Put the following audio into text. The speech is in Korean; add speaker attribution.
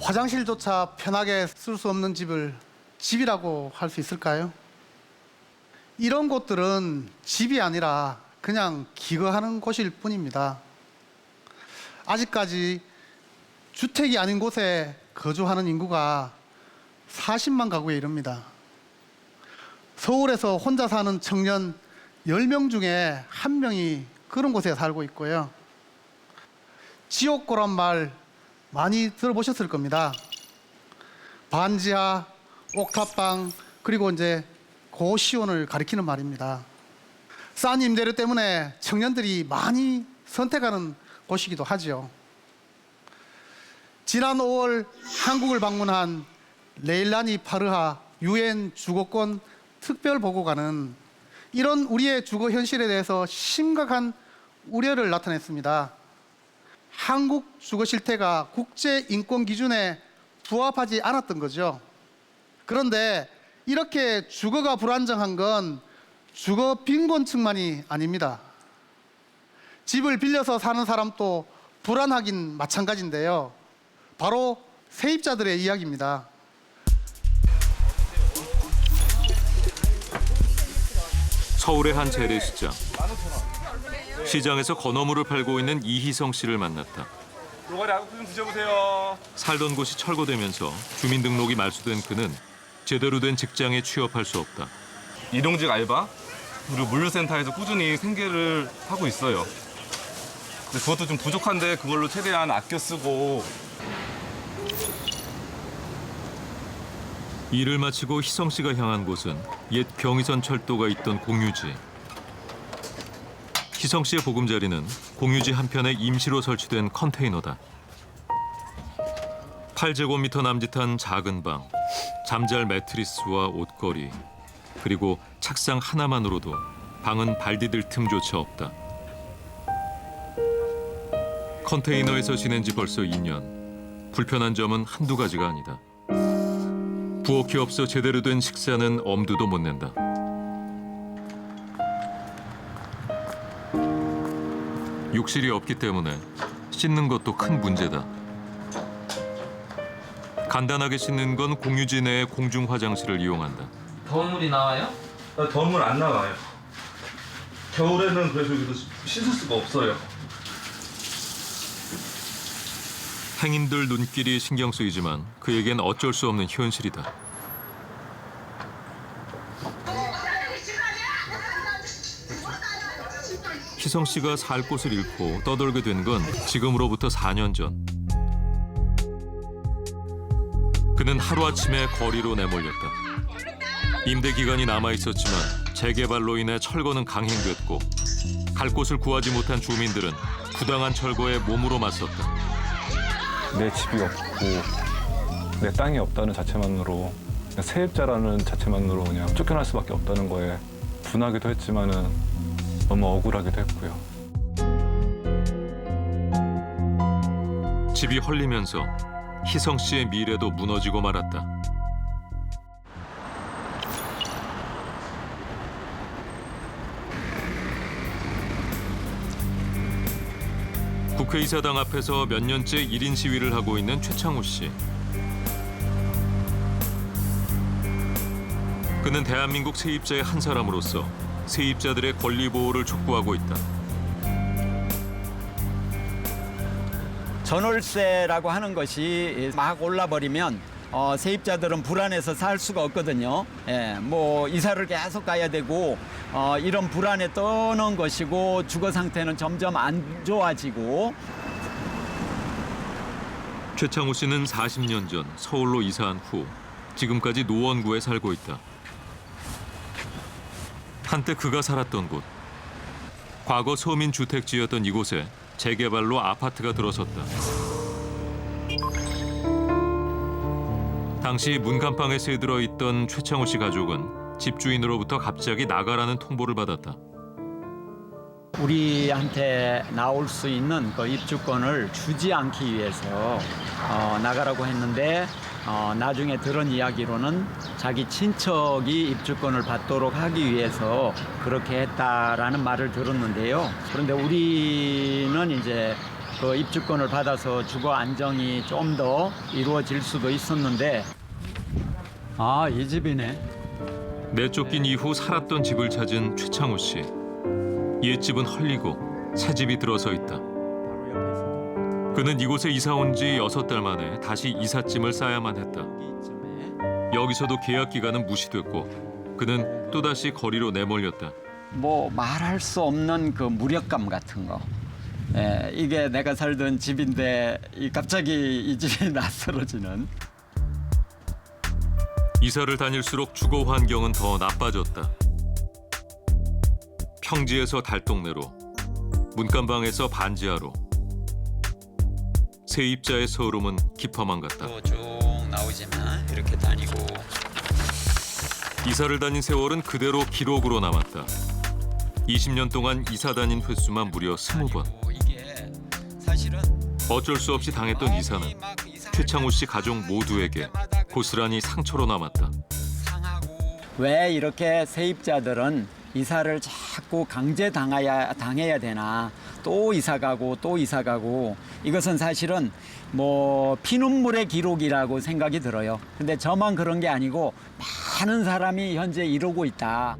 Speaker 1: 화장실조차 편하게 쓸 수 없는 집을 집이라고 할 수 있을까요? 이런 곳들은 집이 아니라 그냥 기거하는 곳일 뿐입니다. 아직까지 주택이 아닌 곳에 거주하는 인구가 40만 가구에 이릅니다. 서울에서 혼자 사는 청년 10명 중에 1명이 그런 곳에 살고 있고요. 지옥고란 말 많이 들어보셨을 겁니다. 반지하, 옥탑방, 그리고 이제 고시원을 가리키는 말입니다. 싼 임대료 때문에 청년들이 많이 선택하는 곳이기도 하죠. 지난 5월 한국을 방문한 레일라니 파르하 유엔 주거권 특별보고관은 이런 우리의 주거 현실에 대해서 심각한 우려를 나타냈습니다. 한국 주거 실태가 국제 인권 기준에 부합하지 않았던 거죠. 그런데 이렇게 주거가 불안정한 건 주거 빈곤층만이 아닙니다. 집을 빌려서 사는 사람도 불안하긴 마찬가지인데요. 바로 세입자들의 이야기입니다.
Speaker 2: 서울의 한 재래시장. 시장에서 건어물을 팔고 있는 이희성 씨를 만났다.
Speaker 3: 노가리 아구찜 좀 드셔보세요.
Speaker 2: 살던 곳이 철거되면서 주민등록이 말소된 그는 제대로 된 직장에 취업할 수 없다.
Speaker 3: 일용직 알바, 그리고 물류센터에서 꾸준히 생계를 하고 있어요. 근데 그것도 좀 부족한데 그걸로 최대한 아껴 쓰고.
Speaker 2: 일을 마치고 희성 씨가 향한 곳은 옛 경의선 철도가 있던 공유지. 희성 씨의 보금자리는 공유지 한편에 임시로 설치된 컨테이너다. 8제곱미터 남짓한 작은 방, 잠잘 매트리스와 옷걸이, 그리고 책상 하나만으로도 방은 발 디딜 틈조차 없다. 컨테이너에서 지낸 지 벌써 2년. 불편한 점은 한두 가지가 아니다. 부엌이 없어 제대로 된 식사는 엄두도 못 낸다. 욕실이 없기 때문에 씻는 것도 큰 문제다. 간단하게 씻는 건 공유지 내의 공중 화장실을 이용한다.
Speaker 4: 더운 물이 나와요?
Speaker 3: 더운 물 안 나와요. 겨울에는 그래서 여기도 씻을 수가 없어요.
Speaker 2: 행인들 눈길이 신경 쓰이지만 그에겐 어쩔 수 없는 현실이다. 희성 씨가 살 곳을 잃고 떠돌게 된 건 지금으로부터 4년 전. 그는 하루아침에 거리로 내몰렸다. 임대 기간이 남아 있었지만 재개발로 인해 철거는 강행됐고 갈 곳을 구하지 못한 주민들은 부당한 철거에 몸으로 맞섰다.
Speaker 5: 내 집이 없고 내 땅이 없다는 자체만으로, 세입자라는 자체만으로 그냥 쫓겨날 수밖에 없다는 거에 분하기도 했지만은 너무 억울하기도 했고요.
Speaker 2: 집이 헐리면서 희성 씨의 미래도 무너지고 말았다. 국회의사당 앞에서 몇 년째 1인 시위를 하고 있는 최창우 씨. 그는 대한민국 세입자의 한 사람으로서 세입자들의 권리 보호를 촉구하고 있다.
Speaker 6: 전월세라고 하는 것이 막 올라버리면 세입자들은 불안해서 살 수가 없거든요. 뭐 이사를 계속 가야 되고 이런 불안에 떠는 것이고 주거 상태는 점점 안 좋아지고.
Speaker 2: 최창우 씨는 40년 전 서울로 이사한 후 지금까지 노원구에 살고 있다. 한때 그가 살았던 곳. 과거 서민 주택지였던 이곳에 재개발로 아파트가 들어섰다. 당시 문간방에 들어있던 최창우 씨 가족은 집주인으로부터 갑자기 나가라는 통보를 받았다.
Speaker 6: 우리한테 나올 수 있는 그 입주권을 주지 않기 위해서 나가라고 했는데 나중에 들은 이야기로는 자기 친척이 입주권을 받도록 하기 위해서 그렇게 했다라는 말을 들었는데요. 그런데 우리는 이제 그 입주권을 받아서 주거 안정이 좀 더 이루어질 수도 있었는데 아, 이 집이네.
Speaker 2: 내쫓긴 이후 살았던 집을 찾은 최창호 씨. 옛집은 헐리고 새 집이 들어서 있다. 그는 이곳에 이사 온 지 6달 만에 다시 이삿짐을 싸야만 했다. 여기서도 계약 기간은 무시됐고 그는 또다시 거리로 내몰렸다.
Speaker 6: 뭐 말할 수 없는 그 무력감 같은 거. 예, 이게 내가 살던 집인데 갑자기 이 집이 낯설어지는.
Speaker 2: 이사를 다닐수록 주거 환경은 더 나빠졌다. 평지에서 달동네로, 문간방에서 반지하로. 세입자의 서러움은 깊어만 갔다.
Speaker 6: 쭉 나오지만 이렇게 다니고.
Speaker 2: 이사를 다닌 세월은 그대로 기록으로 남았다. 20년 동안 이사 다닌 횟수만 무려 20번.
Speaker 6: 이게 사실은
Speaker 2: 어쩔 수 없이 당했던 이사는 최창호 씨 가족 모두에게 고스란히 상처로 남았다.
Speaker 6: 왜 이렇게 세입자들은 이사를 자꾸 강제 당해야 되나? 또 이사 가고 또 이사 가고. 이것은 사실은 뭐 피눈물의 기록이라고 생각이 들어요. 근데 저만 그런 게 아니고 많은 사람이 현재 이러고 있다.